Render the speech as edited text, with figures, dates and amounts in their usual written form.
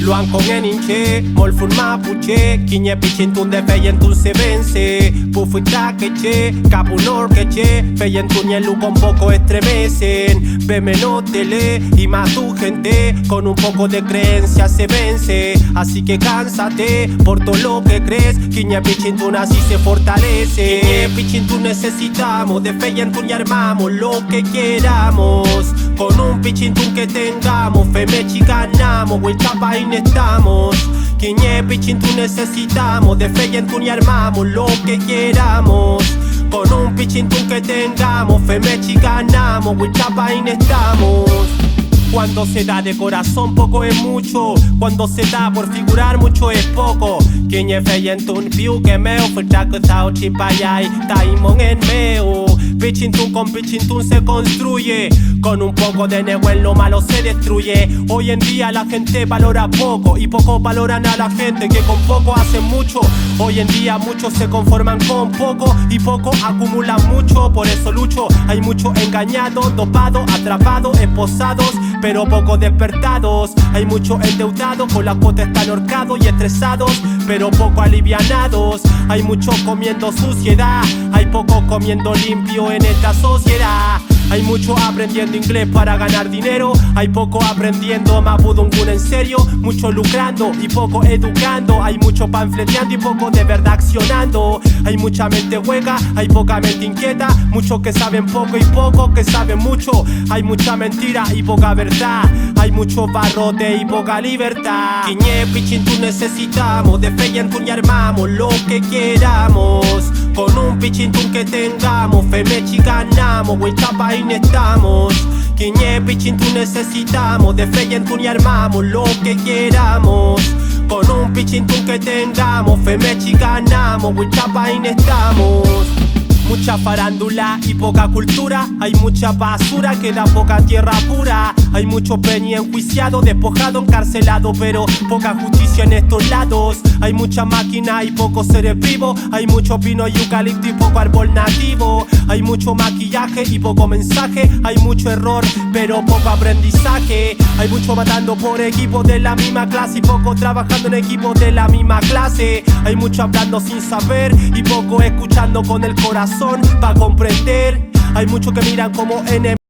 Luan con eninche, molfun mapuche, kinye pichintun de feyentun se vence. Pufuita queche, capunor queche, feyentun y el luco un poco estremecen. Bemenótele y más tu gente, con un poco de creencia se vence. Así que cánsate por todo lo que crees, kinye pichintun así se fortalece. Kinye pichintun necesitamos, de feyentun y armamos lo que queramos. Con un pichintun que tengamos, femechi ganamos, vuelta pain estamos. Kinye pichintun necesitamos, de feyentun y armamos lo que queramos. Con un pichintun que tengamos, femechi ganamos, vuelta pain estamos. Cuando se da de corazón poco es mucho, cuando se da por figurar mucho es poco. Kinye feyentun piu que meo, fuertaco tao chipayay, taimon en meo. Pichintun con pichintun se construye, con un poco de nehuel lo malo se destruye. Hoy en día la gente valora poco y poco valoran a la gente que con poco hacen mucho. Hoy en día muchos se conforman con poco y poco acumulan mucho, por eso lucho. Hay mucho engañado, dopado, atrapado, esposados, pero poco despertados. Hay mucho endeudado, con la cuota están ahorcados y estresados, pero poco alivianados. Hay mucho comiendo suciedad, hay poco comiendo limpio en esta sociedad. Hay mucho aprendiendo inglés para ganar dinero, hay poco aprendiendo mapudungun en serio. Mucho lucrando y poco educando, hay mucho panfleteando y poco de verdad accionando. Hay mucha mente hueca, hay poca mente inquieta, muchos que saben poco y poco que saben mucho. Hay mucha mentira y poca verdad, hay mucho barrote y poca libertad. Kinye pichintun necesitamos, de feyentun y armamos lo que queramos. Con un pichintun que tengamos, femechi ganamos, vuelta pain estamos. Kinye pichintun necesitamos, de feyentun y armamos lo que queramos. Con un pichintun que tengamos, femechi ganamos, vuelta pain estamos. Mucha farándula y poca cultura, hay mucha basura que da poca tierra pura. Hay mucho peñi enjuiciado, despojado, encarcelado, pero poca justicia en estos lados. Hay mucha máquina y poco seres vivos, hay mucho pino y eucalipto y poco árbol nativo. Hay mucho maquillaje y poco mensaje, hay mucho error pero poco aprendizaje. Hay mucho matando por equipo de la misma clase y poco trabajando en equipo de la misma clase. Hay mucho hablando sin saber y poco escuchando con el corazón para comprender. Hay muchos que miran como enemigos